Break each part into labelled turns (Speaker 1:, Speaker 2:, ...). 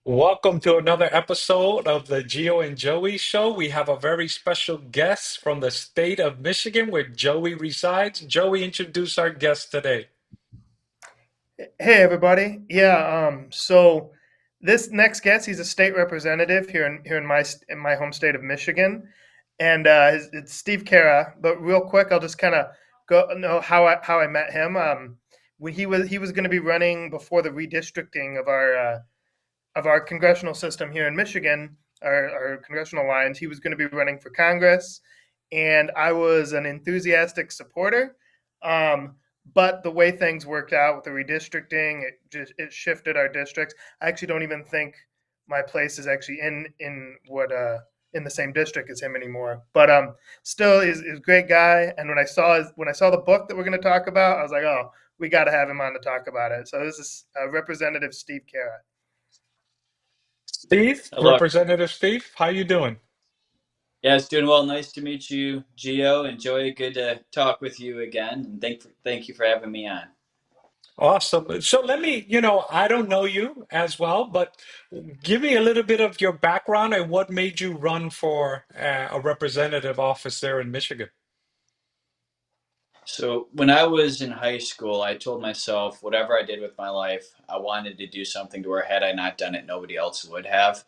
Speaker 1: Welcome to another episode of the Gio and Joey Show. We have a very special guest from the state of Michigan where Joey resides. Joey, introduce our guest today.
Speaker 2: Hey everybody. So this next guest, he's a state representative here in my home state of Michigan, and it's Steve Carra. But real quick, I'll just kind of go know how I met him. When he was going to be running before the redistricting of our congressional system here in Michigan, our congressional lines. He was going to be running for Congress, and I was an enthusiastic supporter. Um, but the way things worked out with the redistricting, it shifted our districts. I actually don't even think my place is actually in the same district as him anymore. But still, is a great guy. And when I saw the book that we're going to talk about, I was like, oh, we got to have him on to talk about it. So this is Representative Steve Carra.
Speaker 1: Steve,
Speaker 3: Hello.
Speaker 1: Representative Steve, how you doing?
Speaker 3: Yeah, it's doing well. Nice to meet you, Gio and Joey. Good to talk with you again. And thank you for having me on.
Speaker 1: Awesome. So let me, I don't know you as well, but give me a little bit of your background and what made you run for a representative office there in Michigan.
Speaker 3: So when I was in high school, I told myself whatever I did with my life, I wanted to do something to where had I not done it, nobody else would have.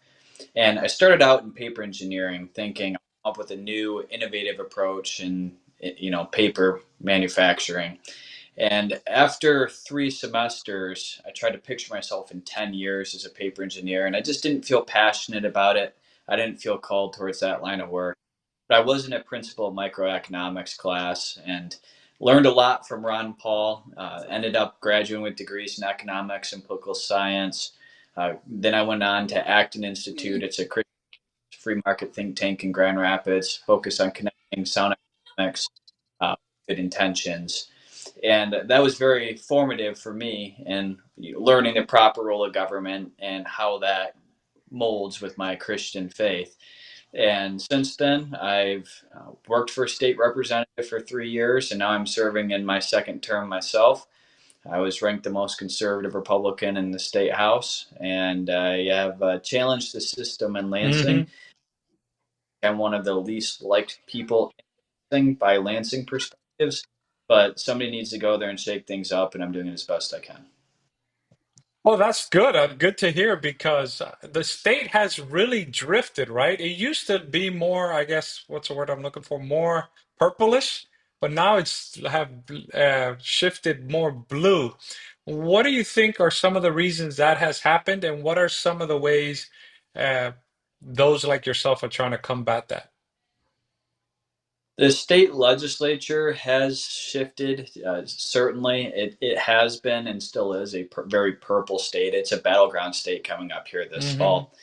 Speaker 3: And I started out in paper engineering, thinking up with a new, innovative approach in paper manufacturing. And after 3 semesters, I tried to picture myself in 10 years as a paper engineer, and I just didn't feel passionate about it. I didn't feel called towards that line of work. But I was in a principal microeconomics class and learned a lot from Ron Paul. Ended up graduating with degrees in economics and political science. Then I went on to Acton Institute. It's a Christian free market think tank in Grand Rapids, focused on connecting sound economics, good intentions. And that was very formative for me in learning the proper role of government and how that molds with my Christian faith. And since then, I've worked for a state representative for 3 years, and now I'm serving in my second term myself. I was ranked the most conservative Republican in the state house, and I have challenged the system in Lansing.
Speaker 1: Hmm.
Speaker 3: I'm one of the least liked people in by Lansing perspectives, but somebody needs to go there and shake things up, and I'm doing it as best I can.
Speaker 1: Well, that's good. Good to hear because the state has really drifted, right? It used to be more, I guess, what's the word I'm looking for? More purplish, but now it's have shifted more blue. What do you think are some of the reasons that has happened, and what are some of the ways uh, those like yourself are trying to combat that?
Speaker 3: The state legislature has shifted. Certainly, it has been and still is a very purple state. It's a battleground state coming up here this
Speaker 1: Hmm.
Speaker 3: fall.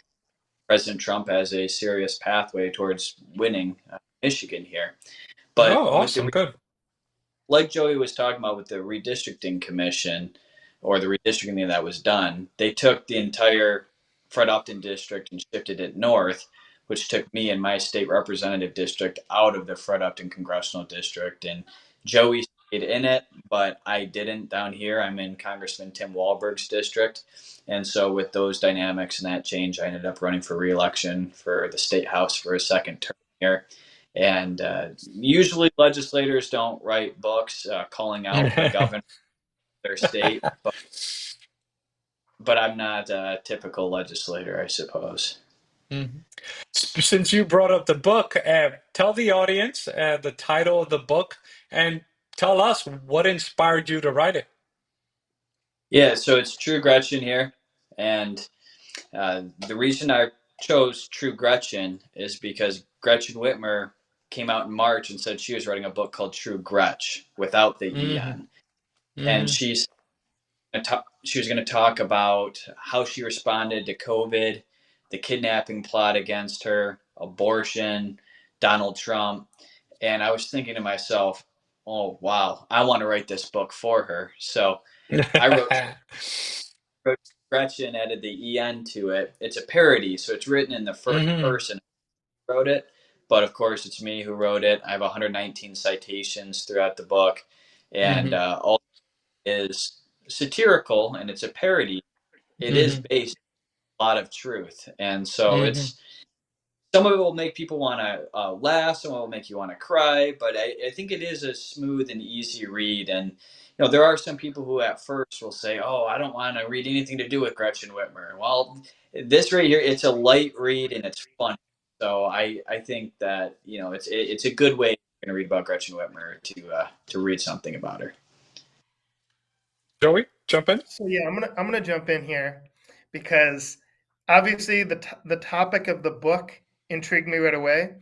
Speaker 3: President Trump has a serious pathway towards winning Michigan here. But
Speaker 1: Oh,
Speaker 3: with
Speaker 1: awesome.
Speaker 3: the
Speaker 1: Good.
Speaker 3: like Joey was talking about with the redistricting commission or the redistricting that was done, they took the entire Fred Upton district and shifted it north, which took me and my state representative district out of the Fred Upton congressional district. And Joey stayed in it, but I didn't down here. I'm in Congressman Tim Walberg's district. And so, with those dynamics and that change, I ended up running for reelection for the state house for a second term here. And usually legislators don't write books calling out a governor of their state, but I'm not a typical legislator, I suppose.
Speaker 1: Mhm. Since you brought up the book, tell the audience the title of the book and tell us what inspired you to write it.
Speaker 3: Yeah, so it's True Gretchen here. And the reason I chose True Gretchen is because Gretchen Whitmer came out in March and said she was writing a book called True Gretch without the
Speaker 1: Hmm.
Speaker 3: EN. And
Speaker 1: Hmm.
Speaker 3: she was going to talk about how she responded to COVID, the kidnapping plot against her, abortion, Donald Trump. And I was thinking to myself, oh, wow, I want to write this book for her. So I wrote Gretchen, added the EN to it. It's a parody, so it's written in the first
Speaker 1: Hmm.
Speaker 3: person. I wrote it, but of course, it's me who wrote it. I have 119 citations throughout the book, and
Speaker 1: Hmm.
Speaker 3: all is satirical and it's a parody. It is
Speaker 1: Hmm.
Speaker 3: based lot of truth. And so
Speaker 1: Hmm.
Speaker 3: it's some of it will make people want to laugh, some of it will make you want to cry, but I think it is a smooth and easy read. And there are some people who at first will say, "Oh, I don't want to read anything to do with Gretchen Whitmer." Well, this right here, it's a light read and it's fun. So I think that it's a good way to read about Gretchen Whitmer to read something about her.
Speaker 1: Joey, jump in.
Speaker 2: So yeah, I'm gonna jump in here because obviously the topic of the book intrigued me right away.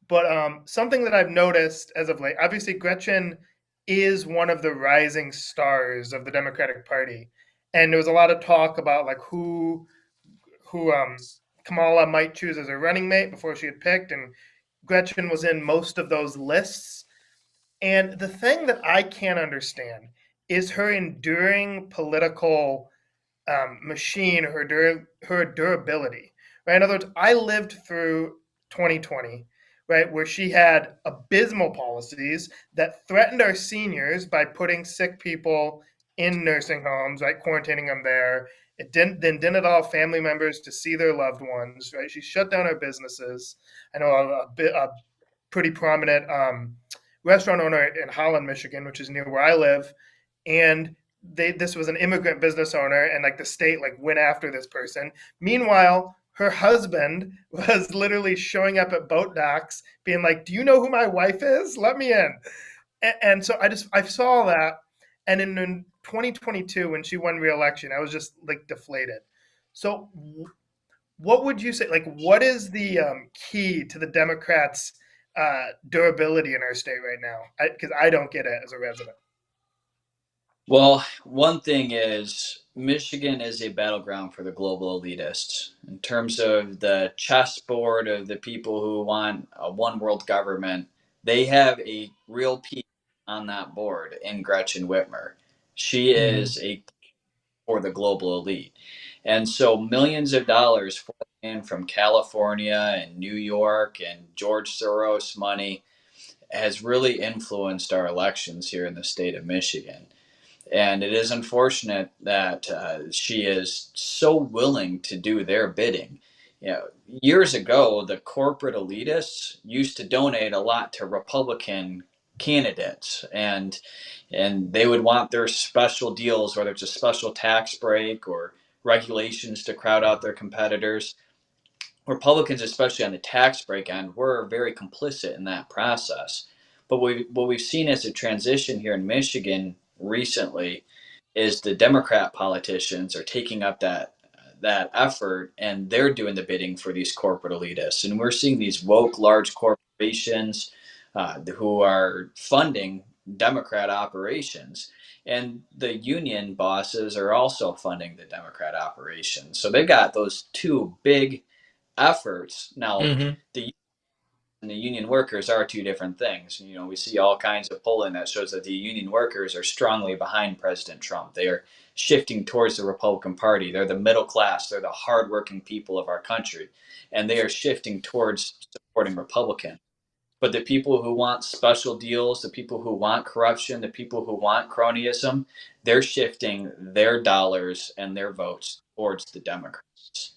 Speaker 2: But something that I've noticed as of late, obviously Gretchen is one of the rising stars of the Democratic Party, and there was a lot of talk about like who Kamala might choose as her running mate before she had picked, and Gretchen was in most of those lists. And the thing that I can't understand is her enduring political machine, her durability, right? In other words, I lived through 2020, right, where she had abysmal policies that threatened our seniors by putting sick people in nursing homes, right, quarantining them there. It didn't allow family members to see their loved ones, right? She shut down our businesses. I know a pretty prominent restaurant owner in Holland, Michigan, which is near where I live, and this was an immigrant business owner, and like the state like went after this person. Meanwhile, her husband was literally showing up at boat docks, being like, "Do you know who my wife is? Let me in." And so I saw that, and in 2022 when she won re-election, I was just like deflated. So what would you say? Like, what is the key to the Democrats' durability in our state right now? Because I don't get it as a resident.
Speaker 3: Well, one thing is Michigan is a battleground for the global elitists in terms of the chessboard of the people who want a one world government. They have a real piece on that board in Gretchen Whitmer. She
Speaker 1: Hmm.
Speaker 3: is a for the global elite. And so millions of dollars flowing in from California and New York and George Soros money has really influenced our elections here in the state of Michigan. And it is unfortunate that she is so willing to do their bidding. Years ago, the corporate elitists used to donate a lot to Republican candidates, and they would want their special deals, whether it's a special tax break or regulations to crowd out their competitors. Republicans, especially on the tax break end, were very complicit in that process. But what we've seen as a transition here in Michigan recently is the Democrat politicians are taking up that effort, and they're doing the bidding for these corporate elitists. And we're seeing these woke large corporations who are funding Democrat operations. And the union bosses are also funding the Democrat operations. So they've got those two big efforts. Now,
Speaker 1: Hmm.
Speaker 3: the and the union workers are two different things. We see all kinds of polling that shows that the union workers are strongly behind President Trump. They are shifting towards the Republican Party. They're the middle class. They're the hardworking people of our country, and they are shifting towards supporting Republican. But the people who want special deals, the people who want corruption, the people who want cronyism, they're shifting their dollars and their votes towards the Democrats.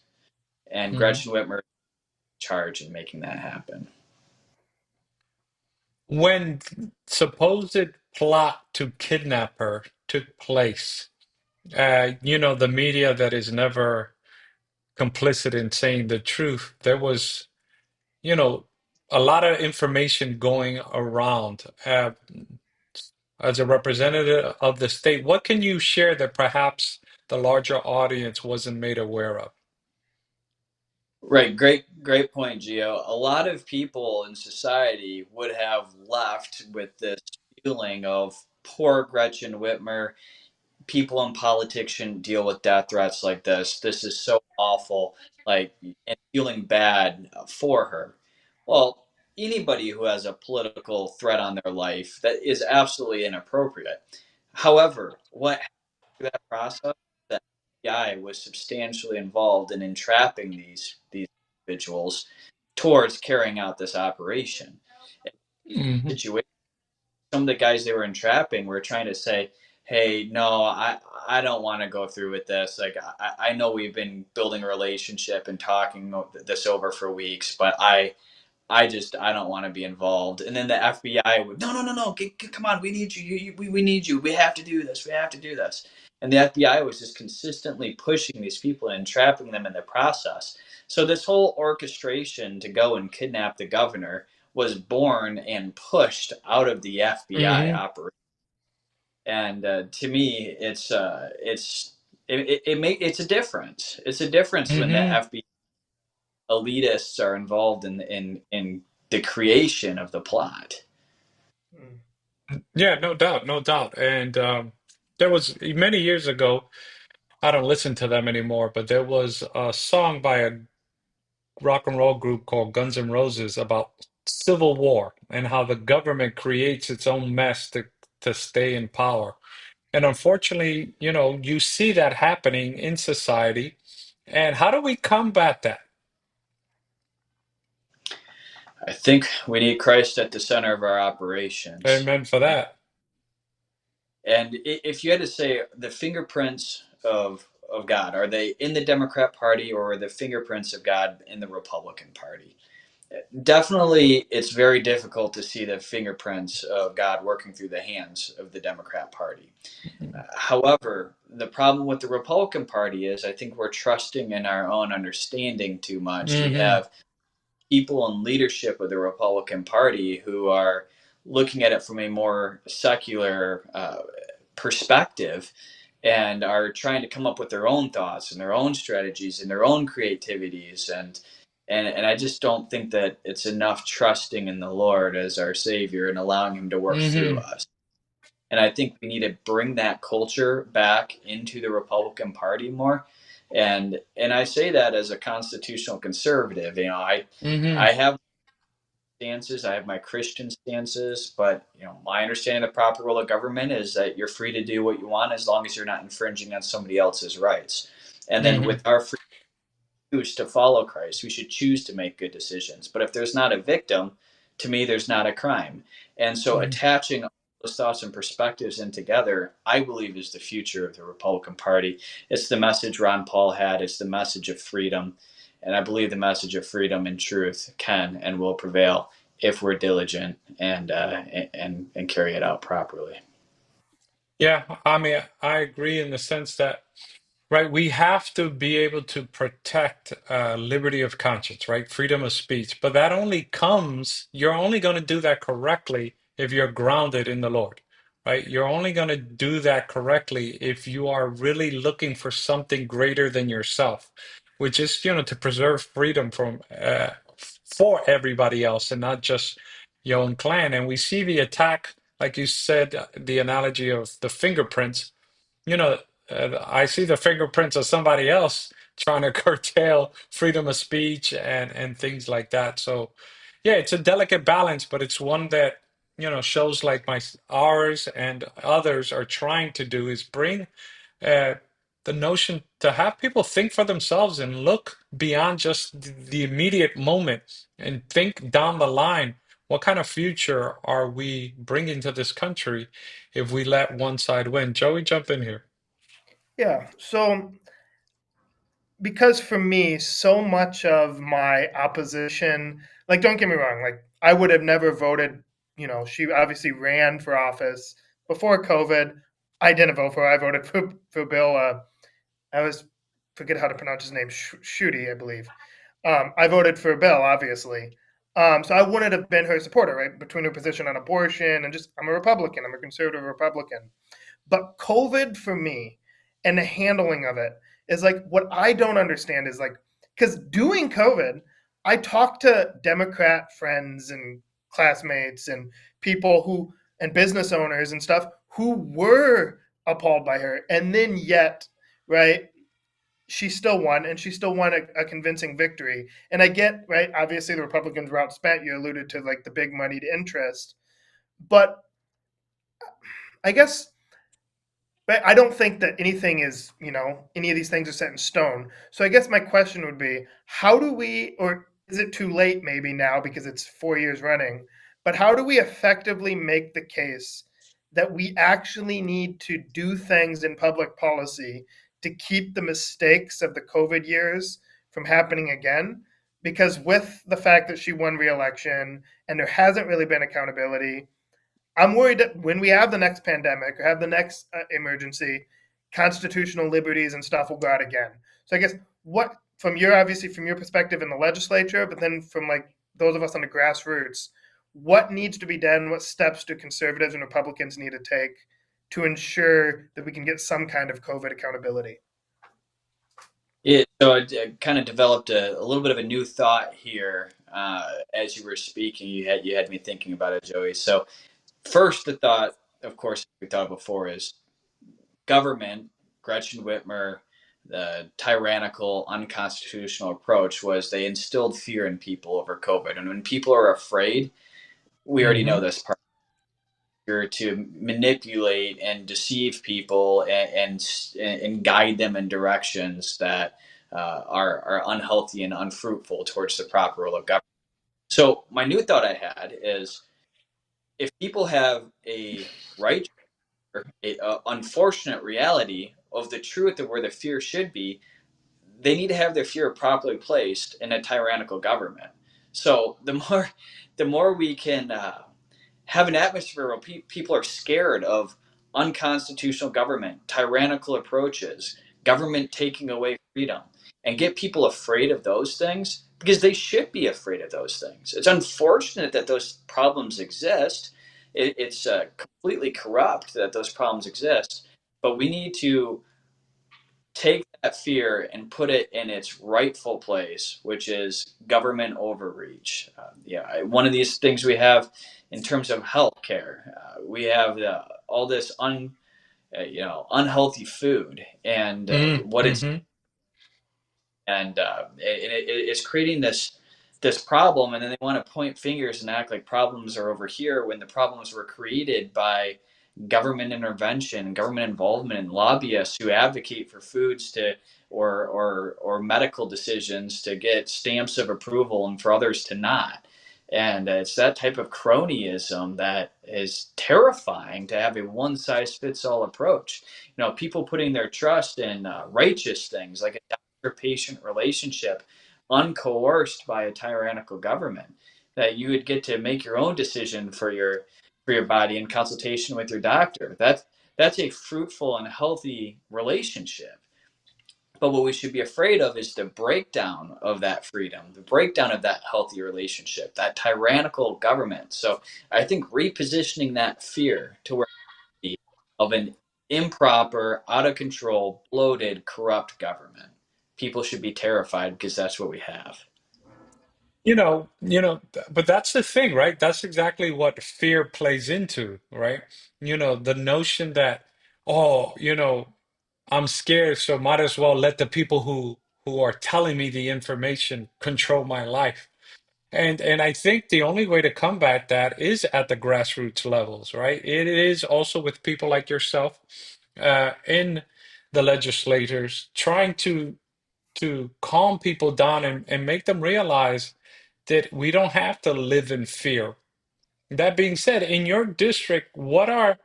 Speaker 3: And
Speaker 1: Hmm.
Speaker 3: Gretchen Whitmer charge in making that happen.
Speaker 1: When supposed plot to kidnap her took place, the media that is never complicit in saying the truth, there was, you know, a lot of information going around. As a representative of the state, what can you share that perhaps the larger audience wasn't made aware of?
Speaker 3: Right, great point, Gio. A lot of people in society would have left with this feeling of poor Gretchen Whitmer. People in politics shouldn't deal with death threats like this. This is so awful, like, and feeling bad for her. Well, anybody who has a political threat on their life, that is absolutely inappropriate. However, what through that process, the FBI was substantially involved in entrapping these individuals towards carrying out this operation.
Speaker 1: Hmm.
Speaker 3: Situation. Some of the guys they were entrapping were trying to say, hey, no, I don't want to go through with this. Like, I know we've been building a relationship and talking this over for weeks, but I don't want to be involved. And then the FBI would, no, come on, we need you. We need you. We have to do this. We have to do this. And the FBI was just consistently pushing these people and trapping them in the process. So this whole orchestration to go and kidnap the governor was born and pushed out of the FBI
Speaker 1: Hmm.
Speaker 3: operation. And to me, it's a difference. It's a difference when the
Speaker 1: Hmm.
Speaker 3: FBI elitists are involved in the creation of the plot.
Speaker 2: Mm.
Speaker 1: Yeah, no doubt, no doubt. And there was many years ago, I don't listen to them anymore, but there was a song by a rock and roll group called Guns N' Roses about civil war and how the government creates its own mess to stay in power. And unfortunately, you see that happening in society. And how do we combat that?
Speaker 3: I think we need Christ at the center of our operations.
Speaker 1: Amen for that.
Speaker 3: And if you had to say the fingerprints of God, are they in the Democrat Party or are the fingerprints of God in the Republican Party? Definitely, it's very difficult to see the fingerprints of God working through the hands of the Democrat Party. However, the problem with the Republican Party is I think we're trusting in our own understanding too much. We
Speaker 1: Hmm.
Speaker 3: have people in leadership of the Republican Party who are looking at it from a more secular perspective and are trying to come up with their own thoughts and their own strategies and their own creativities and I just don't think that it's enough trusting in the Lord as our Savior and allowing Him to work through
Speaker 1: Hmm.
Speaker 3: us. And I think we need to bring that culture back into the Republican Party more. And I say that as a constitutional conservative.
Speaker 1: Hmm.
Speaker 3: I have stances, I have my Christian stances, but my understanding of the proper role of government is that you're free to do what you want as long as you're not infringing on somebody else's rights. And then
Speaker 1: Hmm.
Speaker 3: with our free choose to follow Christ. We should choose to make good decisions. But if there's not a victim, to me, there's not a crime. And so
Speaker 1: Hmm.
Speaker 3: attaching all those thoughts and perspectives in together, I believe, is the future of the Republican Party. It's the message Ron Paul had, it's the message of freedom. And I believe the message of freedom and truth can and will prevail if we're diligent and carry it out properly.
Speaker 1: Yeah, I mean, I agree in the sense that, right, we have to be able to protect liberty of conscience, right? Freedom of speech. But that only comes, you're only going to do that correctly if you're grounded in the Lord, right? You're only going to do that correctly if you are really looking for something greater than yourself, which is, to preserve freedom for everybody else and not just your own clan. And we see the attack, like you said, the analogy of the fingerprints. you know, I see the fingerprints of somebody else trying to curtail freedom of speech and things like that. So, yeah, it's a delicate balance, but it's one that shows like ours and others are trying to do is bring uh, the notion to have people think for themselves and look beyond just the immediate moment and think down the line. What kind of future are we bringing to this country if we let one side win? Joey, jump in here.
Speaker 2: Yeah. So, because for me, so much of my opposition, like, don't get me wrong, like, I would have never voted. She obviously ran for office before COVID. I didn't vote for her. I voted for Bill. I was forget how to pronounce his name. Schuette, I believe. I voted for Bill, obviously. So I wouldn't have been her supporter, right? Between her position on abortion and just, I'm a Republican. I'm a conservative Republican. But COVID for me and the handling of it is like what I don't understand is like, because doing COVID, I talked to Democrat friends and classmates and people and business owners and stuff who were appalled by her. And then yet, right, she still won and she still won a convincing victory. And I get, right, obviously the Republicans were outspent. You alluded to like the big moneyed interest. But I guess but I don't think that anything is, any of these things are set in stone. So I guess my question would be, how do we, or is it too late maybe now because it's 4 years running, but how do we effectively make the case that we actually need to do things in public policy to keep the mistakes of the COVID years from happening again. Because with the fact that she won re-election and there hasn't really been accountability, I'm worried that when we have the next pandemic or have the next emergency, constitutional liberties and stuff will go out again. So I guess what, from your, obviously from your perspective in the legislature, but then from like those of us on the grassroots, what needs to be done? What steps do conservatives and Republicans need to take to ensure that we can get some kind of COVID accountability?
Speaker 3: So I kind of developed a little bit of a new thought here as you were speaking. You had me thinking about it, Joey. So first, the thought, of course, we thought before is government. Gretchen Whitmer, the tyrannical, unconstitutional approach was they instilled fear in people over COVID, and when people are afraid, we already know
Speaker 1: Hmm.
Speaker 3: this part. To manipulate and deceive people and guide them in directions that are unhealthy and unfruitful towards the proper role of government. So my new thought I had is if people have a right or a unfortunate reality of the truth of where the fear should be, they need to have their fear properly placed in a tyrannical government. So the more we can have an atmosphere where people are scared of unconstitutional government, tyrannical approaches, government taking away freedom, and get people afraid of those things because they should be afraid of those things. It's unfortunate that those problems exist. It's completely corrupt that those problems exist, but we need to take that fear and put it in its rightful place, which is government overreach. Yeah, one of these things we have in terms of healthcare, we have all this unhealthy food and what it's
Speaker 1: Mm-hmm.
Speaker 3: it's creating this problem, and then they want to point fingers and act like problems are over here when the problems were created by government intervention, government involvement, and lobbyists who advocate for foods to or medical decisions to get stamps of approval and for others to not. And it's that type of cronyism that is terrifying to have a one size fits all approach. People putting their trust in righteous things like a doctor patient relationship, uncoerced by a tyrannical government, that you would get to make your own decision for your body in consultation with your doctor. That's a fruitful and healthy relationship. But what we should be afraid of is the breakdown of that freedom, the breakdown of that healthy relationship, that tyrannical government. So I think repositioning that fear to where of an improper, out of control, bloated, corrupt government. People should be terrified because that's what we have.
Speaker 1: But that's the thing, right? That's exactly what fear plays into, right? The notion that, oh, I'm scared, so might as well let the people who are telling me the information control my life. And I think the only way to combat that is at the grassroots levels, right? It is also with people like yourself in the legislators trying to calm people down and make them realize that we don't have to live in fear. That being said, in your district, what are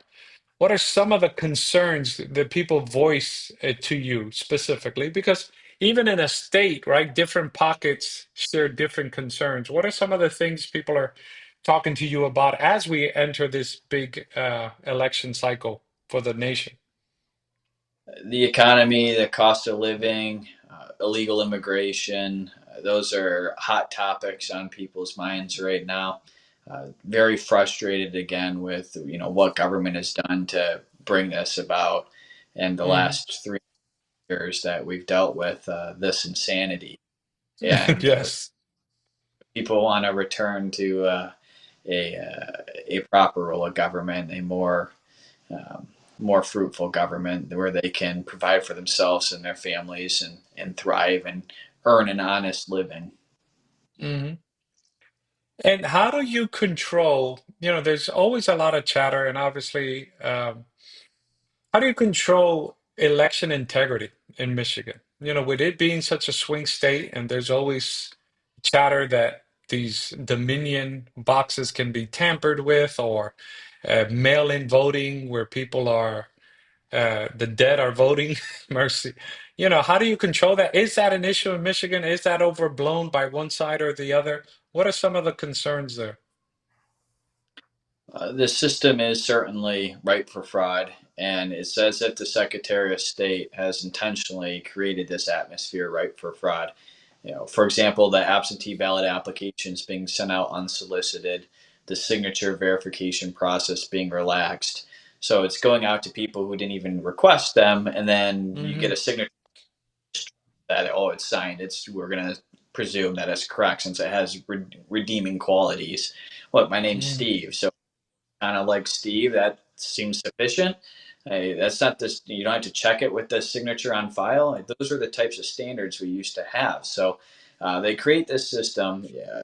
Speaker 1: some of the concerns that people voice to you specifically? Because even in a state, right, different pockets share different concerns. What are some of the things people are talking to you about as we enter this big election cycle for the nation?
Speaker 3: The economy, the cost of living, illegal immigration, those are hot topics on people's minds right now. Very frustrated again with what government has done to bring this about in the
Speaker 1: Hmm.
Speaker 3: last 3 years that we've dealt with this insanity. And
Speaker 1: Yes.
Speaker 3: people want to return to a proper role of government, a um, more fruitful government where they can provide for themselves and their families and thrive and earn an honest living.
Speaker 1: Hmm. And how do you control, there's always a lot of chatter, and obviously, how do you control election integrity in Michigan? With it being such a swing state, and there's always chatter that these Dominion boxes can be tampered with, or mail-in voting where people are the dead are voting. Mercy. How do you control that? Is that an issue in Michigan? Is that overblown by one side or the other? What are some of the concerns there?
Speaker 3: The system is certainly ripe for fraud, and it says that the Secretary of State has intentionally created this atmosphere ripe for fraud. For example, the absentee ballot applications being sent out unsolicited, the signature verification process being relaxed. So it's going out to people who didn't even request them, and then you get
Speaker 1: Hmm.
Speaker 3: a signature that, oh, it's signed. We're gonna presume that it's correct since it has redeeming qualities. What, my name's
Speaker 1: Hmm.
Speaker 3: Steve, so kind of like Steve, that seems sufficient. Hey, that's not this. You don't have to check it with the signature on file. Those are the types of standards we used to have. So they create this system. Yeah,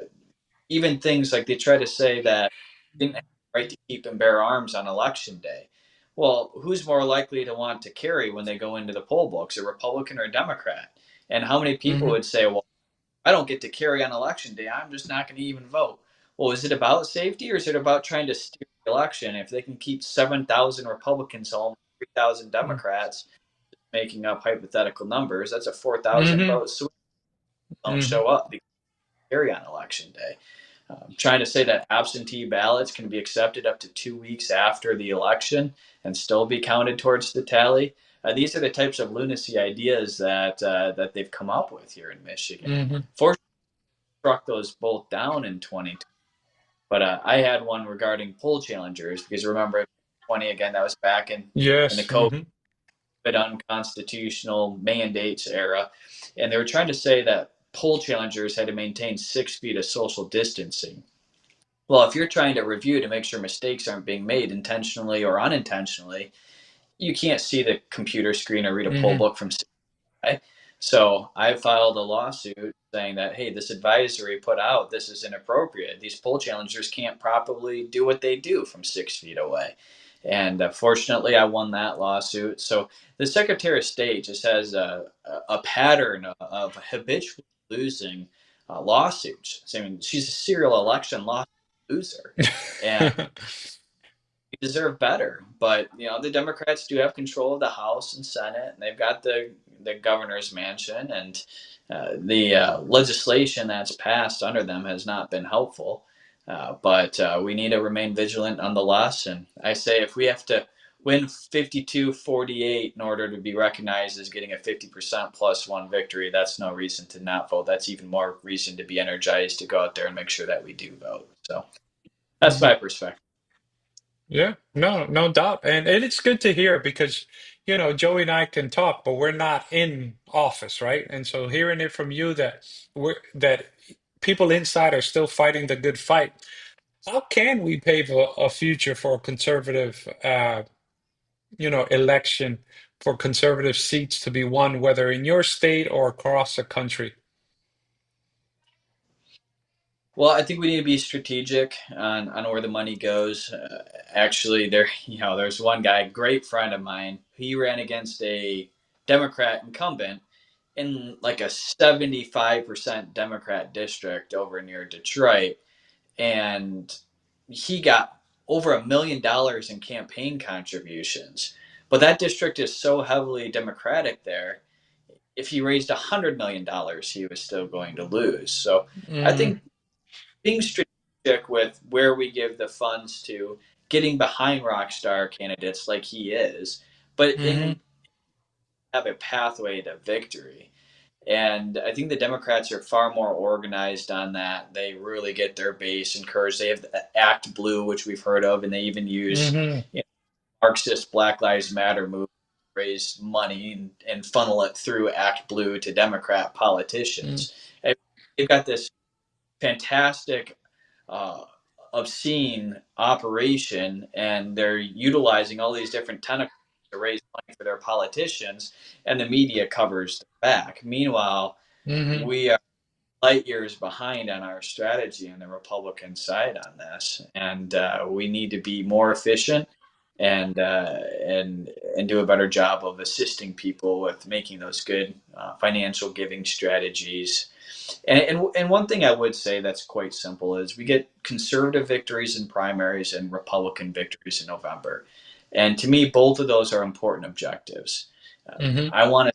Speaker 3: even things like they try to say that you didn't have the right to keep and bear arms on election day. Well, who's more likely to want to carry when they go into the poll books, a Republican or a Democrat? And how many people
Speaker 1: Hmm.
Speaker 3: would say, well, I don't get to carry on election day. I'm just not going to even vote. Well, is it about safety or is it about trying to steer the election? If they can keep 7,000 Republicans home, 3,000 Democrats, making up hypothetical numbers, that's a 4,000
Speaker 1: Hmm.
Speaker 3: vote swing. Don't
Speaker 1: Hmm.
Speaker 3: show up because they carry on election day. Trying to say that absentee ballots can be accepted up to 2 weeks after the election and still be counted towards the tally. These are the types of lunacy ideas that they've come up with here in Michigan.
Speaker 1: Hmm.
Speaker 3: Fortunately, struck those both down in 2020. But I had one regarding poll challengers because remember, 20 again, that was back in the
Speaker 1: Yes.
Speaker 3: COVID
Speaker 1: Hmm.
Speaker 3: unconstitutional mandates era, and they were trying to say that poll challengers had to maintain 6 feet of social distancing. Well, if you're trying to review to make sure mistakes aren't being made intentionally or unintentionally, you can't see the computer screen or read a poll
Speaker 1: Hmm.
Speaker 3: book from. Okay? So I filed a lawsuit saying that, hey, this advisory put out, this is inappropriate. These poll challengers can't properly do what they do from 6 feet away. And fortunately, I won that lawsuit. So the Secretary of State just has a pattern of habitually losing lawsuits. I mean, she's a serial election lawsuit loser. And deserve better. But the Democrats do have control of the House and Senate, and they've got the governor's mansion, and the legislation that's passed under them has not been helpful. But we need to remain vigilant nonetheless. And I say if we have to win 52-48 in order to be recognized as getting a 50% plus one victory, that's no reason to not vote. That's even more reason to be energized to go out there and make sure that we do vote. So that's
Speaker 1: Hmm.
Speaker 3: my perspective.
Speaker 1: Yeah, no, no doubt. And it's good to hear because, Joey and I can talk, but we're not in office, right? And so hearing it from you that people inside are still fighting the good fight. How can we pave a future for a conservative, election for conservative seats to be won, whether in your state or across the country?
Speaker 3: Well, I think we need to be strategic on where the money goes. Actually, there's one guy, great friend of mine. He ran against a Democrat incumbent in like a 75% Democrat district over near Detroit, and he got over $1 million in campaign contributions. But that district is so heavily Democratic there. If he raised $100 million, he was still going to lose. So I
Speaker 1: Hmm.
Speaker 3: think being strategic with where we give the funds to, getting behind rock star candidates like he is, but
Speaker 1: Hmm.
Speaker 3: in have a pathway to victory. And I think the Democrats are far more organized on that. They really get their base encouraged. They have the Act Blue, which we've heard of, and they even use
Speaker 1: Hmm.
Speaker 3: Marxist Black Lives Matter movement to raise money and funnel it through Act Blue to Democrat politicians. And they've got this fantastic, uh, obscene operation, and they're utilizing all these different tentacles to raise money for their politicians, and the media covers their back. Meanwhile,
Speaker 1: Hmm.
Speaker 3: we are light years behind on our strategy on the Republican side on this, and we need to be more efficient. and do a better job of assisting people with making those good financial giving strategies. And one thing I would say that's quite simple is we get conservative victories in primaries and Republican victories in November. And to me, both of those are important objectives.
Speaker 1: Hmm.
Speaker 3: I want a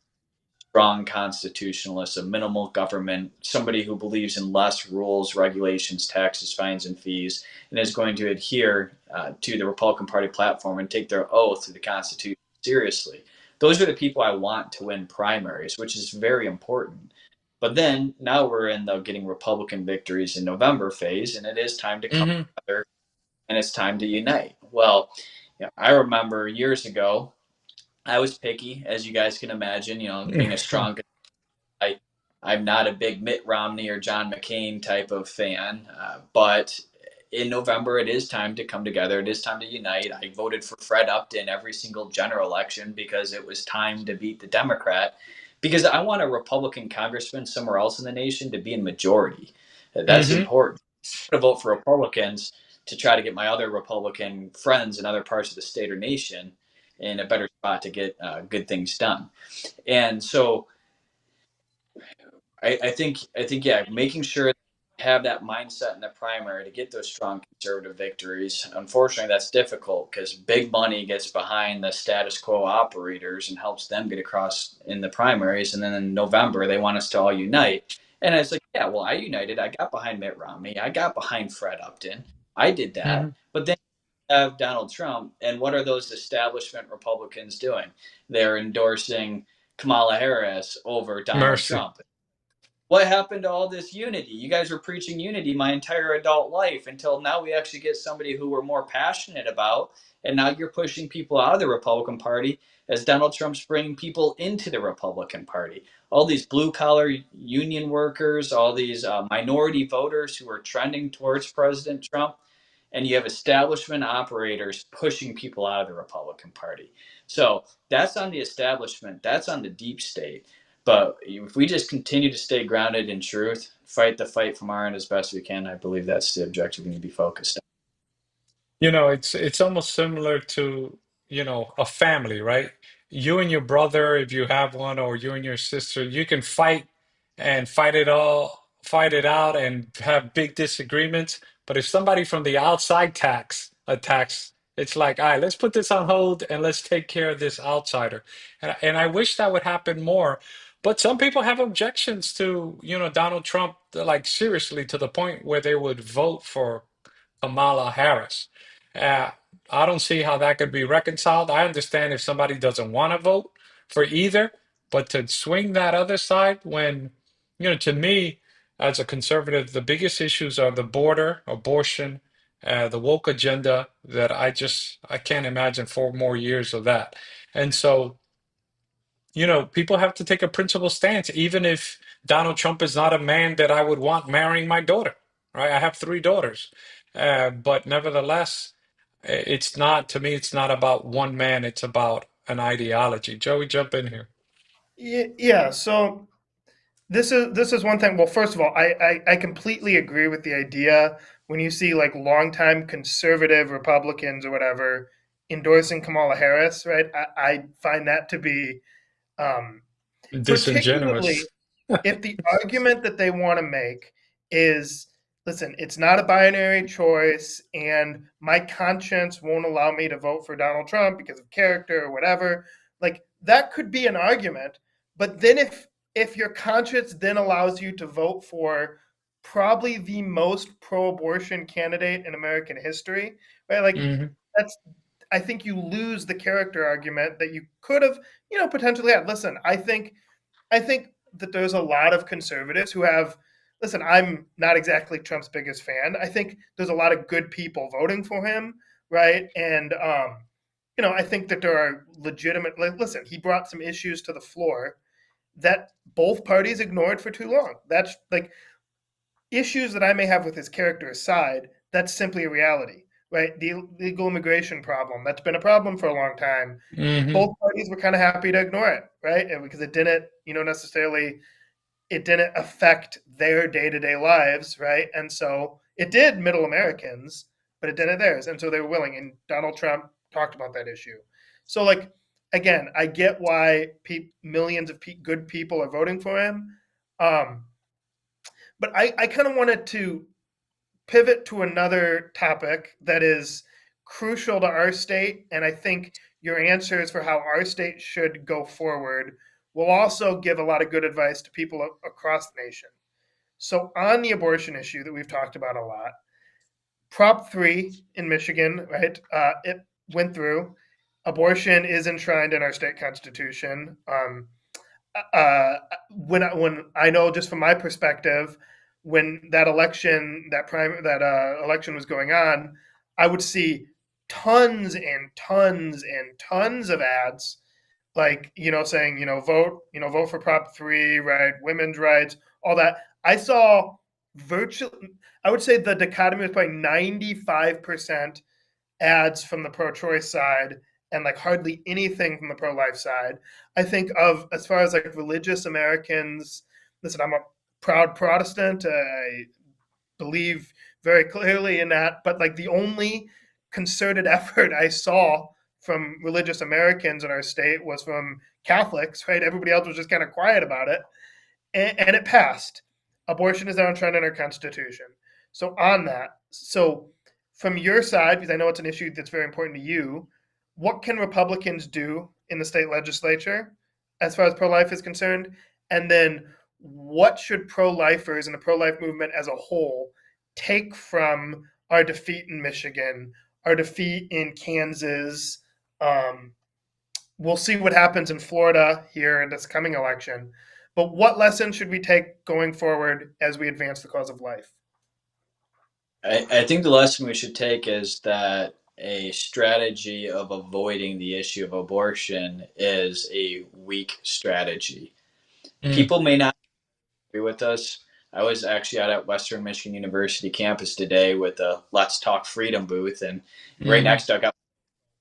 Speaker 3: strong constitutionalist, a minimal government, somebody who believes in less rules, regulations, taxes, fines, and fees, and is going to adhere to the Republican Party platform and take their oath to the Constitution seriously. Those are the people I want to win primaries, which is very important. But then now we're in the getting Republican victories in November phase, and it is time to come
Speaker 1: Hmm.
Speaker 3: together and it's time to unite. Well, I remember years ago, I was picky, as you guys can imagine, being a strong I I'm not a big Mitt Romney or John McCain type of fan, but in November it is time to come together. It is time to unite. I voted for Fred Upton every single general election because it was time to beat the Democrat. Because I want a Republican congressman somewhere else in the nation to be in majority. That's
Speaker 1: Hmm.
Speaker 3: important. I'm going to vote for Republicans to try to get my other Republican friends in other parts of the state or nation in a better spot to get good things done. And so I think yeah, making sure have that mindset in the primary to get those strong conservative victories. Unfortunately, that's difficult because big money gets behind the status quo operators and helps them get across in the primaries. And then in November, they want us to all unite. And it's like, yeah, well, I united. I got behind Mitt Romney. I got behind Fred Upton. I did that.
Speaker 1: Hmm.
Speaker 3: But then you have Donald Trump. And what are those establishment Republicans doing? They're endorsing Kamala Harris over Donald
Speaker 1: Mercy.
Speaker 3: Trump. What happened to all this unity? You guys were preaching unity my entire adult life until now we actually get somebody who we're more passionate about. And now you're pushing people out of the Republican Party as Donald Trump's bringing people into the Republican Party. All these blue collar union workers, all these minority voters who are trending towards President Trump. And you have establishment operators pushing people out of the Republican Party. So that's on the establishment, that's on the deep state. But if we just continue to stay grounded in truth, fight the fight from our end as best we can, I believe that's the objective we need to be focused on.
Speaker 1: It's almost similar to, a family, right? You and your brother, if you have one, or you and your sister, you can fight and fight it out and have big disagreements. But if somebody from the outside attacks, it's like, all right, let's put this on hold and let's take care of this outsider. And I wish that would happen more. But some people have objections to, Donald Trump, like seriously, to the point where they would vote for Kamala Harris. Uh, I don't see how that could be reconciled. I understand if somebody doesn't want to vote for either, but to swing that other side when, to me, as a conservative, the biggest issues are the border, abortion, the woke agenda that I can't imagine 4 more years of that. And so, people have to take a principled stance, even if Donald Trump is not a man that I would want marrying my daughter, right? I have 3 daughters. But nevertheless, it's not, to me, it's not about one man, it's about an ideology. Joey, jump in here.
Speaker 2: Yeah. So this is one thing. Well, first of all, I completely agree with the idea when you see like longtime conservative Republicans or whatever endorsing Kamala Harris, right? I find that to be um, particularly
Speaker 1: Disingenuous.
Speaker 2: if the argument that they want to make is, listen, it's not a binary choice and my conscience won't allow me to vote for Donald Trump because of character or whatever, like that could be an argument. But then if your conscience then allows you to vote for probably the most pro-abortion candidate in American history, right? Like
Speaker 1: Hmm.
Speaker 2: that's, I think you lose the character argument that you could have, potentially had. Listen, I think that there's a lot of conservatives who have, listen, I'm not exactly Trump's biggest fan. I think there's a lot of good people voting for him, right? And I think that there are legitimate, like, listen, he brought some issues to the floor that both parties ignored for too long. That's like issues that I may have with his character aside, that's simply a reality, right? The illegal immigration problem, that's been a problem for a long time.
Speaker 1: Hmm.
Speaker 2: Both parties were kind of happy to ignore it, right? And because it didn't, necessarily, it didn't affect their day-to-day lives, right? And so it did middle Americans, but it didn't theirs. And so they were willing. And Donald Trump talked about that issue. So like again, I get why millions of good people are voting for him, um, but I kind of wanted to pivot to another topic that is crucial to our state, and I think your answers for how our state should go forward will also give a lot of good advice to people across the nation. So, on the abortion issue that we've talked about a lot, Prop 3 in Michigan, right? It went through. Abortion is enshrined in our state constitution. When I know just from my perspective, when that election was going on, I would see tons and tons and tons of ads, like saying vote for Prop 3, right, women's rights, all that. I saw virtually, I would say the dichotomy was probably 95% ads from the pro-choice side and like hardly anything from the pro-life side. I think of as far as like religious Americans. Listen, I'm a proud Protestant. I believe very clearly in that, but like the only concerted effort I saw from religious Americans in our state was from Catholics, right? Everybody else was just kind of quiet about it, and it passed. Abortion is now enshrined in our Constitution. So on that, so from your side, because I know it's an issue that's very important to you, what can Republicans do in the state legislature as far as pro-life is concerned? And then what should pro-lifers and the pro-life movement as a whole take from our defeat in Michigan, our defeat in Kansas? We'll see what happens in Florida here in this coming election. But what lessons should we take going forward as we advance the cause of life?
Speaker 3: I think the lesson we should take is that a strategy of avoiding the issue of abortion is a weak strategy.
Speaker 1: Mm,
Speaker 3: People may not agree with us. I was actually out at Western Michigan University campus today with a Let's Talk Freedom booth, and right
Speaker 1: hmm
Speaker 3: next to it, I got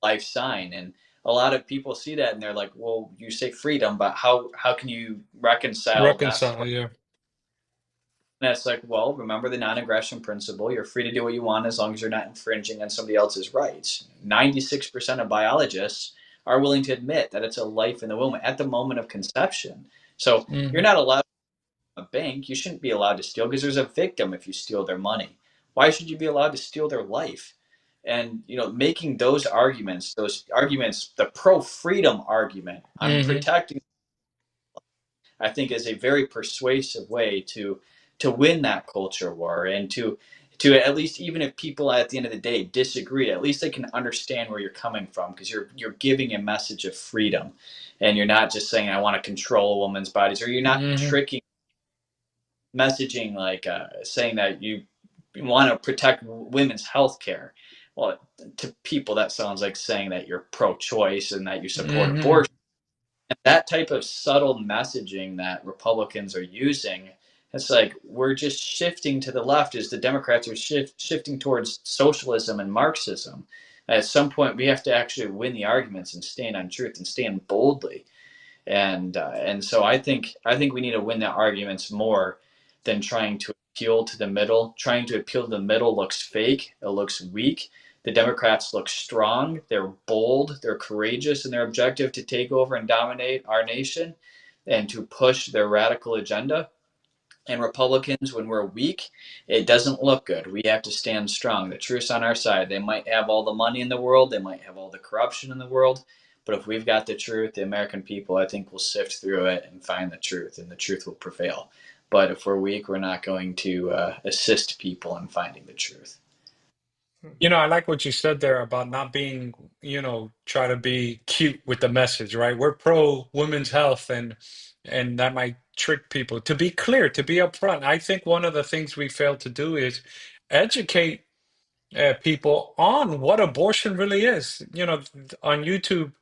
Speaker 3: a life sign. And a lot of people see that and they're like, well, you say freedom, but how can you reconcile that?
Speaker 1: Reconcile, yeah.
Speaker 3: And it's like, well, remember the non aggression principle. You're free to do what you want as long as you're not infringing on somebody else's rights. 96% of biologists are willing to admit that it's a life in the womb at the moment of conception. So you're
Speaker 1: hmm
Speaker 3: not allowed a bank, you shouldn't be allowed to steal because there's a victim if you steal their money. Why should you be allowed to steal their life? And making those arguments, the pro freedom argument, I'm
Speaker 1: hmm
Speaker 3: protecting, I think is a very persuasive way to win that culture war and to at least, even if people at the end of the day disagree, at least they can understand where you're coming from because you're giving a message of freedom, and you're not just saying I want to control a woman's bodies, or you're not
Speaker 1: hmm
Speaker 3: tricking messaging like saying that you want to protect women's health care. Well, to people that sounds like saying that you're pro-choice and that you support
Speaker 1: hmm
Speaker 3: abortion. And that type of subtle messaging that Republicans are using, it's like we're just shifting to the left as the Democrats are shifting towards socialism and Marxism. At some point, we have to actually win the arguments and stand on truth and stand boldly. And so I think we need to win the arguments more than trying to appeal to the middle. Trying to appeal to the middle looks fake. It looks weak. The Democrats look strong. They're bold. They're courageous in their objective to take over and dominate our nation and to push their radical agenda. And Republicans, when we're weak, it doesn't look good. We have to stand strong. The truth's on our side. They might have all the money in the world, they might have all the corruption in the world, but if we've got the truth, the American people, I think, will sift through it and find the truth, and the truth will prevail. But if we're weak, we're not going to assist people in finding the truth.
Speaker 1: I like what you said there about not being, try to be cute with the message, right? We're pro women's health, and that might trick people. To be clear, to be upfront, I think one of the things we fail to do is educate people on what abortion really is. On YouTube,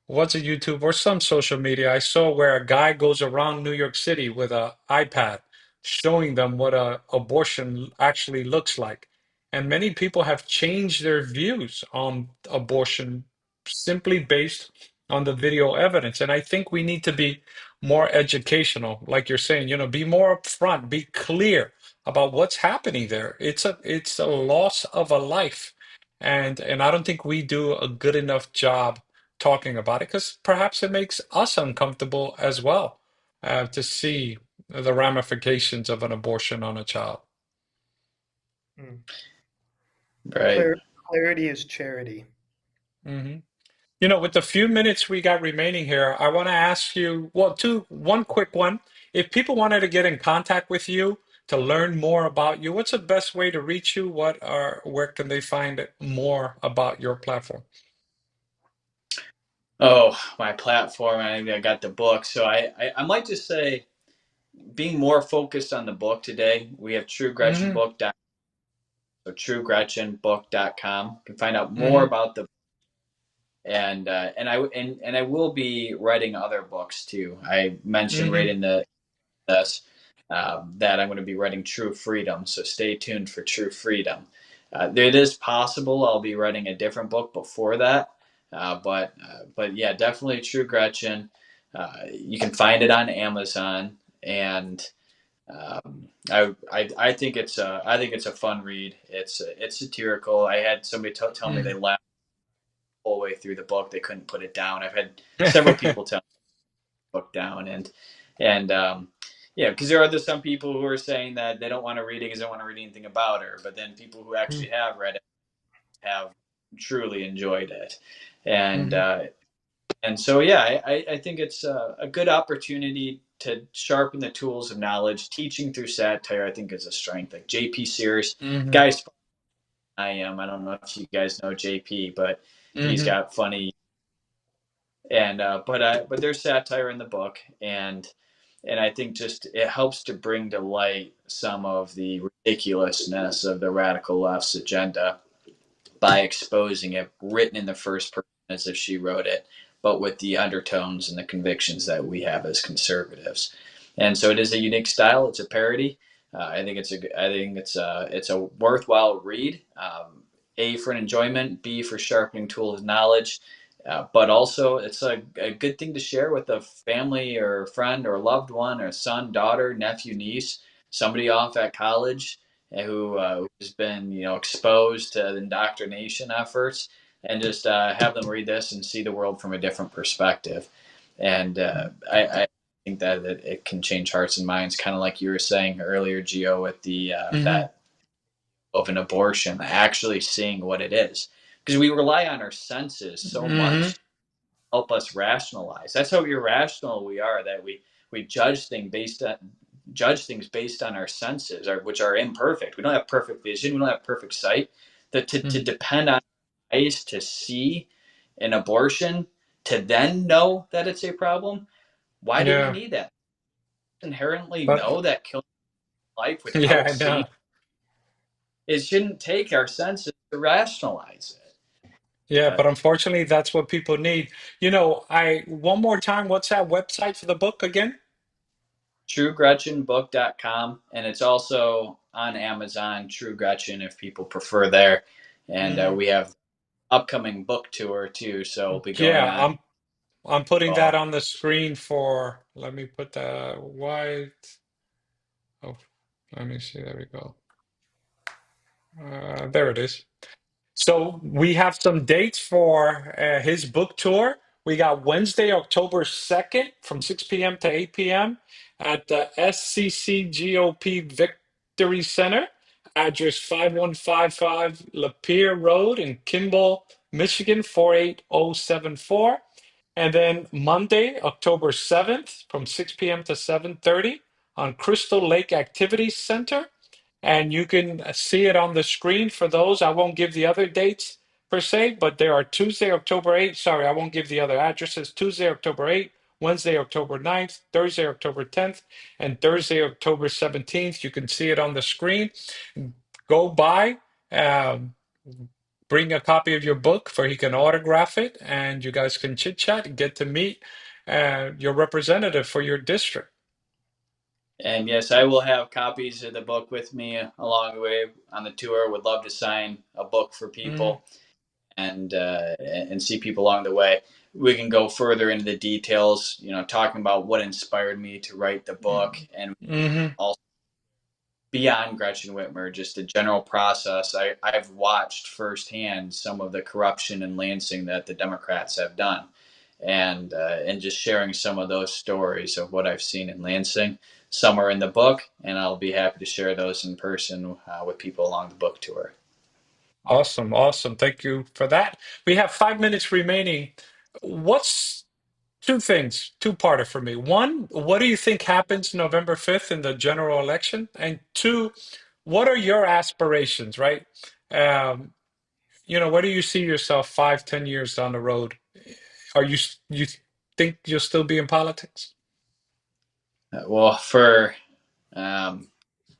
Speaker 1: what's a YouTube or some social media, I saw where a guy goes around New York City with a iPad showing them what a abortion actually looks like. And many people have changed their views on abortion simply based on the video evidence. And I think we need to be more educational, like you're saying, be more upfront, be clear about what's happening there. It's a loss of a life. And I don't think we do a good enough job talking about it because perhaps it makes us uncomfortable as well to see the ramifications of an abortion on a child.
Speaker 2: Mm.
Speaker 3: Right.
Speaker 2: Clarity is charity.
Speaker 1: Hmm. With the few minutes we got remaining here, I want to ask you, well, one quick one. If people wanted to get in contact with you to learn more about you, what's the best way to reach you? Where can they find more about your platform?
Speaker 3: Oh, my platform. I got the book. So I might just say being more focused on the book today. We have
Speaker 1: Hmm.
Speaker 3: truegretchenbook.com. You can find out more
Speaker 1: Hmm.
Speaker 3: about the and I will be writing other books too. I mentioned right
Speaker 1: Hmm.
Speaker 3: in this that I'm going to be writing True Freedom. So stay tuned for True Freedom. It is possible I'll be writing a different book before that, but yeah, definitely True Gretchen. You can find it on Amazon, and I think it's a fun read. It's satirical. I had somebody tell me they laughed the whole way through the book. They couldn't put it down. I've had several people tell book down and yeah, because there are some people who are saying that they don't want to read it because they don't want to read anything about her, but then people who actually have read it have truly enjoyed it, and
Speaker 1: Hmm.
Speaker 3: uh, and so yeah, I think it's a good opportunity to sharpen the tools of knowledge. Teaching through satire, I think, is a strength. Like JP Sears,
Speaker 1: Hmm.
Speaker 3: guys, I am. I don't know if you guys know JP, but he's
Speaker 1: Hmm.
Speaker 3: got funny but there's satire in the book, and I think just it helps to bring to light some of the ridiculousness of the radical left's agenda by exposing it, written in the first person as if she wrote it, but with the undertones and the convictions that we have as conservatives. And so it is a unique style. It's a parody. I think it's a worthwhile read. A for an enjoyment, B for sharpening tools of knowledge, but also it's a good thing to share with a family or friend or loved one or son, daughter, nephew, niece, somebody off at college who's been exposed to indoctrination efforts, and just have them read this and see the world from a different perspective. And I think that it can change hearts and minds, kind of like you were saying earlier, Gio, with the
Speaker 1: Hmm.
Speaker 3: that of an abortion, actually seeing what it is, because we rely on our senses so
Speaker 1: Hmm.
Speaker 3: much to help us rationalize. That's how irrational we are, that we judge things based on our senses, which are imperfect. We don't have perfect vision. We don't have perfect sight. To depend on eyes to see an abortion, to then know that it's a problem. Why do we
Speaker 1: Yeah,
Speaker 3: need that? Inherently
Speaker 1: but
Speaker 3: know that killing life
Speaker 1: yeah,
Speaker 3: without
Speaker 1: I
Speaker 3: seeing
Speaker 1: know.
Speaker 3: it shouldn't take our senses to rationalize it.
Speaker 1: Yeah,
Speaker 3: Uh,
Speaker 1: but unfortunately, that's what people need. I one more time, what's that website for the book again?
Speaker 3: TrueGretchenBook.com, and it's also on Amazon, True Gretchen, if people prefer there. And
Speaker 1: Hmm.
Speaker 3: we have upcoming book tour too, so we'll be going
Speaker 1: Yeah,
Speaker 3: on
Speaker 1: I'm putting that
Speaker 3: fall.
Speaker 1: on the screen for. Let me put the white. Oh, let me see. There we go. There it is. So we have some dates for his book tour. We got Wednesday, October 2nd from 6 p.m. to 8 p.m. at the SCCGOP Victory Center, address 5155 Lapeer Road in Kimball, Michigan, 48074. And then Monday, October 7th from 6 p.m. to 7:30 on Crystal Lake Activities Center, and you can see it on the screen for those. I won't give the other dates per se, but there are Tuesday, October 8th. Sorry, I won't give the other addresses. Tuesday, October 8th, Wednesday, October 9th, Thursday, October 10th, and Thursday, October 17th. You can see it on the screen. Go by, um, bring a copy of your book for he can autograph it, and you guys can chit chat and get to meet your representative for your district.
Speaker 3: And yes, I will have copies of the book with me along the way on the tour. Would love to sign a book for
Speaker 1: Mm-hmm.
Speaker 3: people and see people along the way. We can go further into the details, talking about what inspired me to write the book, and
Speaker 1: Mm-hmm.
Speaker 3: also beyond Gretchen Whitmer, just a general process. I've watched firsthand some of the corruption in Lansing that the Democrats have done, and just sharing some of those stories of what I've seen in Lansing. Some are in the book, and I'll be happy to share those in person with people along the book tour.
Speaker 1: Awesome, awesome. Thank you for that. We have 5 minutes remaining. What's two things, two-parter for me? One, what do you think happens November 5th in the general election? And two, what are your aspirations, right? Um, where do you see yourself 5, 10 years down the road? Are you think you'll still be in politics?
Speaker 3: Well, for um,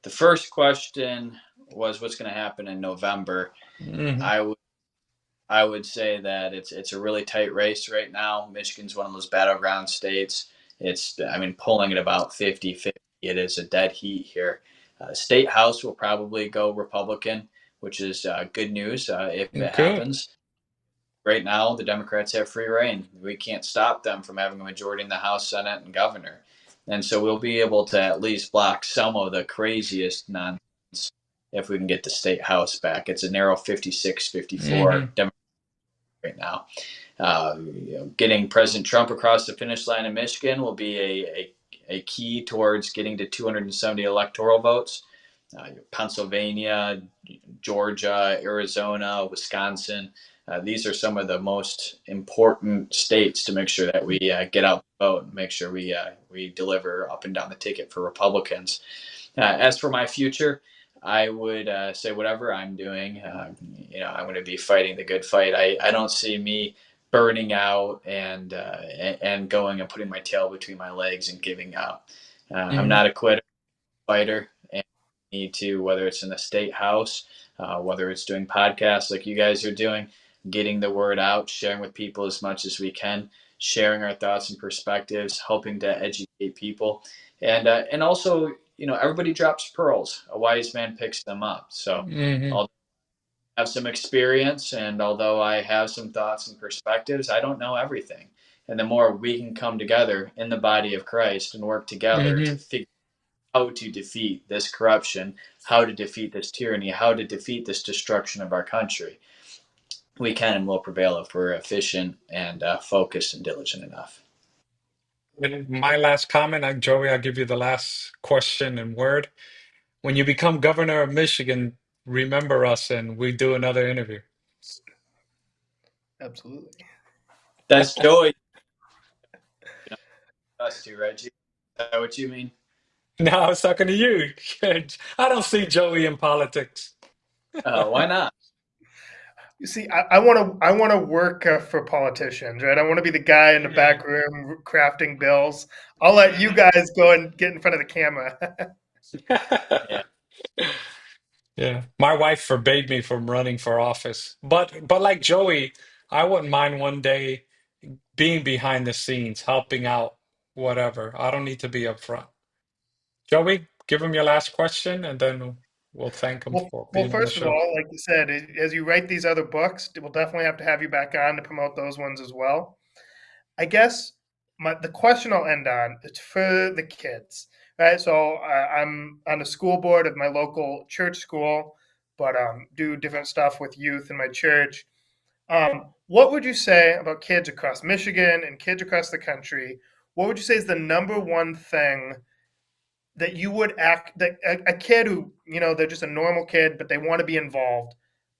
Speaker 3: the first question was what's going to happen in November.
Speaker 1: Hmm.
Speaker 3: I would I would say that it's a really tight race right now. Michigan's one of those battleground states. Pulling at about 50-50. It is a dead heat here. State House will probably go Republican, which is good news if it
Speaker 1: Good.
Speaker 3: happens. Right now, the Democrats have free reign. We can't stop them from having a majority in the House, Senate, and governor. And so we'll be able to at least block some of the craziest nonsense if we can get the state House back. It's a narrow 56-54
Speaker 1: Hmm.
Speaker 3: Democrat right now. Getting President Trump across the finish line in Michigan will be a key towards getting to 270 electoral votes. Pennsylvania, Georgia, Arizona, Wisconsin. These are some of the most important states to make sure that we get out the vote and make sure we deliver up and down the ticket for Republicans. As for my future, I would say whatever I'm doing, I'm going to be fighting the good fight. I don't see me burning out and going and putting my tail between my legs and giving up. I'm
Speaker 1: Hmm.
Speaker 3: not a quitter, fighter, and need to, whether it's in the state house, whether it's doing podcasts like you guys are doing, getting the word out, sharing with people as much as we can, sharing our thoughts and perspectives, hoping to educate people, and also, everybody drops pearls. A wise man picks them up. So
Speaker 1: Hmm.
Speaker 3: I'll have some experience, and although I have some thoughts and perspectives, I don't know everything. And the more we can come together in the body of Christ and work together to
Speaker 1: Hmm.
Speaker 3: figure how to defeat this corruption, how to defeat this tyranny, how to defeat this destruction of our country, we can and will prevail if we're efficient and focused and diligent enough.
Speaker 1: And my last comment, Joey, I'll give you the last question and word. When you become governor of Michigan, remember us and we do another interview.
Speaker 2: Absolutely.
Speaker 3: That's Joey. Us too, right? Is that what you mean?
Speaker 1: No, I was talking to you. I don't see Joey in politics.
Speaker 3: Why not?
Speaker 2: You see, I want to work for politicians, right? I want to be the guy in the
Speaker 1: Mhm.
Speaker 2: back room crafting bills. I'll let you guys go and get in front of the camera.
Speaker 3: Yeah.
Speaker 1: Yeah, my wife forbade me from running for office, but like Joey, I wouldn't mind one day being behind the scenes, helping out, whatever. I don't need to be up front. Joey, give him your last question, and then we'll thank him
Speaker 2: Well,
Speaker 1: for
Speaker 2: well,
Speaker 1: being on the
Speaker 2: first of
Speaker 1: show.
Speaker 2: all, like you said, as you write these other books, we'll definitely have to have you back on to promote those ones as well. I guess the question I'll end on is for the kids, right? So I'm on the school board of my local church school, but do different stuff with youth in my church. What would you say about kids across Michigan and kids across the country? What would you say is the number one thing that you would act that a kid who they're just a normal kid but they want to be involved?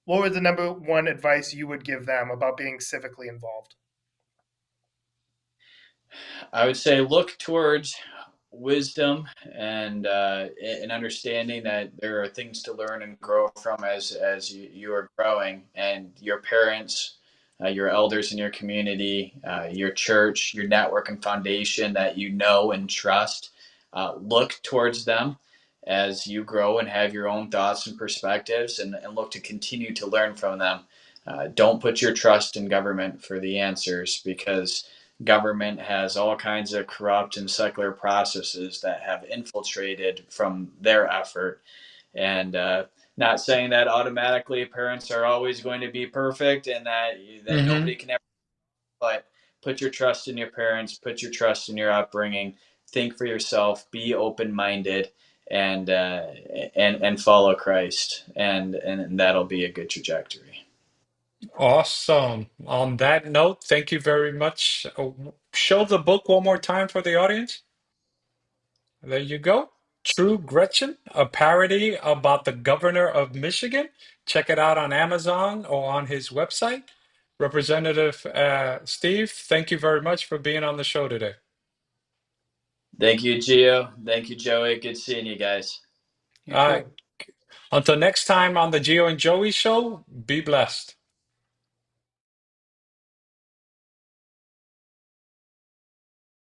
Speaker 2: What was the number one advice you would give them about being civically involved?
Speaker 3: I would say look towards wisdom and understanding that there are things to learn and grow from as you are growing, and your parents, your elders in your community, your church, your network and foundation that you know and trust. Look towards them as you grow and have your own thoughts and perspectives, and look to continue to learn from them. Don't put your trust in government for the answers, because government has all kinds of corrupt and secular processes that have infiltrated from their effort. And not saying that automatically parents are always going to be perfect and that
Speaker 1: Hmm.
Speaker 3: nobody can ever, but put your trust in your parents, put your trust in your upbringing, think for yourself, be open minded, and follow Christ, and that'll be a good trajectory.
Speaker 1: Awesome. On that note, thank you very much. Show the book one more time for the audience. There you go. True Gretchen, a parody about the governor of Michigan. Check it out on Amazon or on his website. Representative Steve, thank you very much for being on the show today.
Speaker 3: Thank you, Gio. Thank you, Joey. Good seeing you guys.
Speaker 2: You too.
Speaker 1: Until next time on the Gio and Joey Show, be blessed.